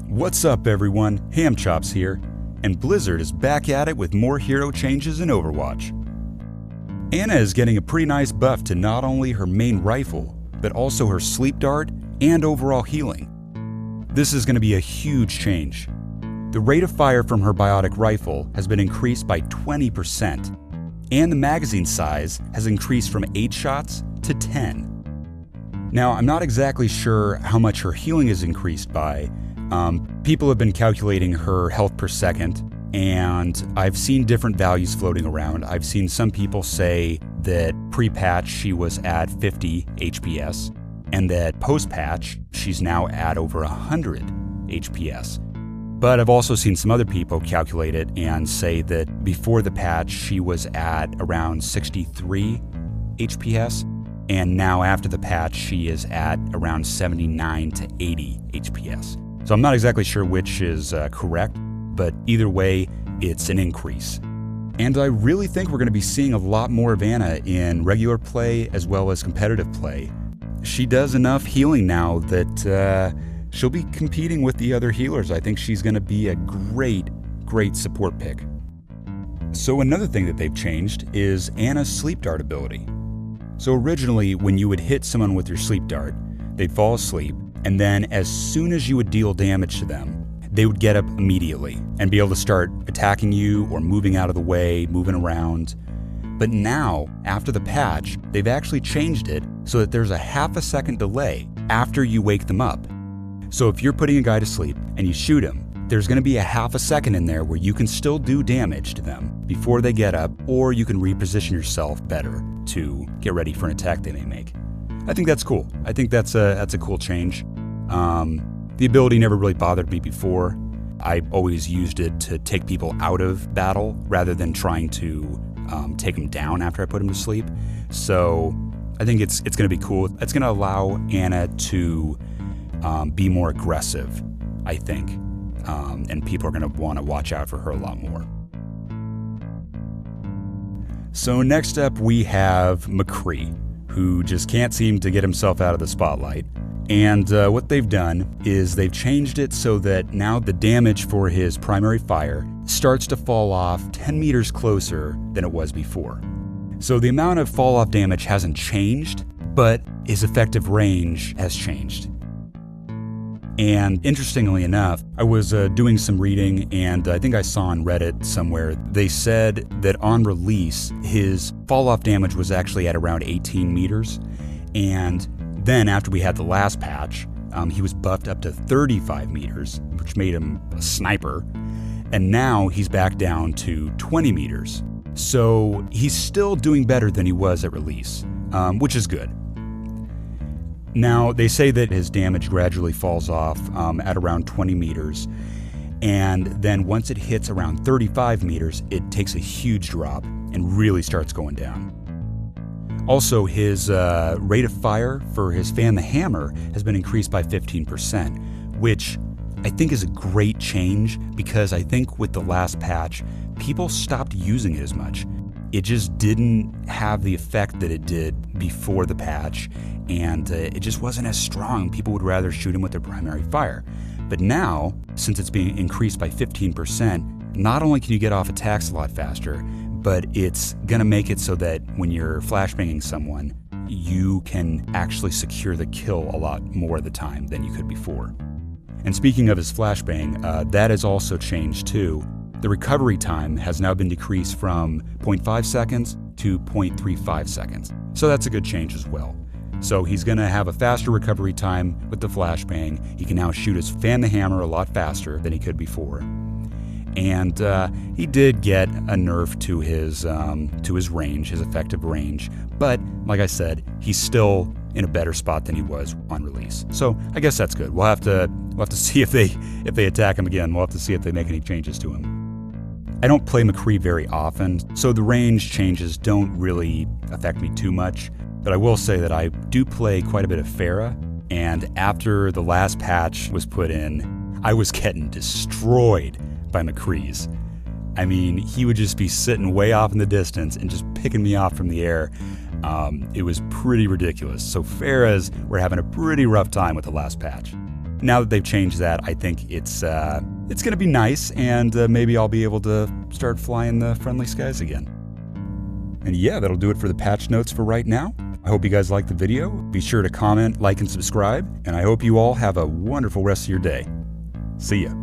What's up, everyone? Hammchops here, and Blizzard is back at it with more hero changes in Overwatch. Ana is getting a pretty nice buff to not only her main rifle, but also her sleep dart and overall healing. This is going to be a huge change. The rate of fire from her biotic rifle has been increased by 20%, and the magazine size has increased from 8 shots to 10. Now, I'm not exactly sure how much her healing is increased by. People have been calculating her health per second, and I've seen different values floating around. I've seen some people say that pre-patch she was at 50 HPS, and that post-patch she's now at over 100 HPS. But I've also seen some other people calculate it and say that before the patch she was at around 63 HPS, and now after the patch she is at around 79 to 80 HPS. So I'm not exactly sure which is correct, but either way, it's an increase. And I really think we're going to be seeing a lot more of Ana in regular play as well as competitive play. She does enough healing now that she'll be competing with the other healers. I think she's going to be a great support pick. So another thing that they've changed is Ana's sleep dart ability. So originally, when you would hit someone with your sleep dart, they'd fall asleep, and then as soon as you would deal damage to them, they would get up immediately and be able to start attacking you or moving out of the way, moving around. But now, after the patch, they've actually changed it so that there's a half a second delay after you wake them up. So if you're putting a guy to sleep and you shoot him, there's going to be a half a second in there where you can still do damage to them before they get up, or you can reposition yourself better to get ready for an attack they may make. I think that's cool. I think that's a cool change. The ability never really bothered me before. I always used it to take people out of battle rather than trying to take them down after I put them to sleep. So I think it's going to be cool. It's going to allow Ana to be more aggressive, I think, and people are going to want to watch out for her a lot more. So next up we have McCree, who just can't seem to get himself out of the spotlight. And what they've done is they've changed it so that now the damage for his primary fire starts to fall off 10 meters closer than it was before. So the amount of fall off damage hasn't changed, but his effective range has changed. And interestingly enough, I was doing some reading, and I think I saw on Reddit somewhere, they said that on release, his fall-off damage was actually at around 18 meters. And then after we had the last patch, he was buffed up to 35 meters, which made him a sniper. And now he's back down to 20 meters. So he's still doing better than he was at release, which is good. Now, they say that his damage gradually falls off at around 20 meters, and then once it hits around 35 meters, it takes a huge drop and really starts going down. Also, his rate of fire for his Fan the Hammer has been increased by 15%, which I think is a great change because I think with the last patch, people stopped using it as much. It just didn't have the effect that it did before the patch, and it just wasn't as strong. People would rather shoot him with their primary fire. But now, since it's being increased by 15%, not only can you get off attacks a lot faster, but it's going to make it so that when you're flashbanging someone, you can actually secure the kill a lot more of the time than you could before. And speaking of his flashbang, that has also changed too. The recovery time has now been decreased from 0.5 seconds to 0.35 seconds. So that's a good change as well. So he's going to have a faster recovery time with the flashbang. He can now shoot his Fan the Hammer a lot faster than he could before. And he did get a nerf to his range, his effective range. But like I said, he's still in a better spot than he was on release. So I guess that's good. We'll have to see if they attack him again. We'll have to see if they make any changes to him. I don't play McCree very often, so the range changes don't really affect me too much. But I will say that I do play quite a bit of Pharah, and after the last patch was put in, I was getting destroyed by McCrees. I mean, he would just be sitting way off in the distance and just picking me off from the air. It was pretty ridiculous. So Farah's were having a pretty rough time with the last patch. Now that they've changed that, I think it's going to be nice, and maybe I'll be able to start flying the friendly skies again. And yeah, that'll do it for the patch notes for right now. I hope you guys liked the video. Be sure to comment, like, and subscribe, and I hope you all have a wonderful rest of your day. See ya.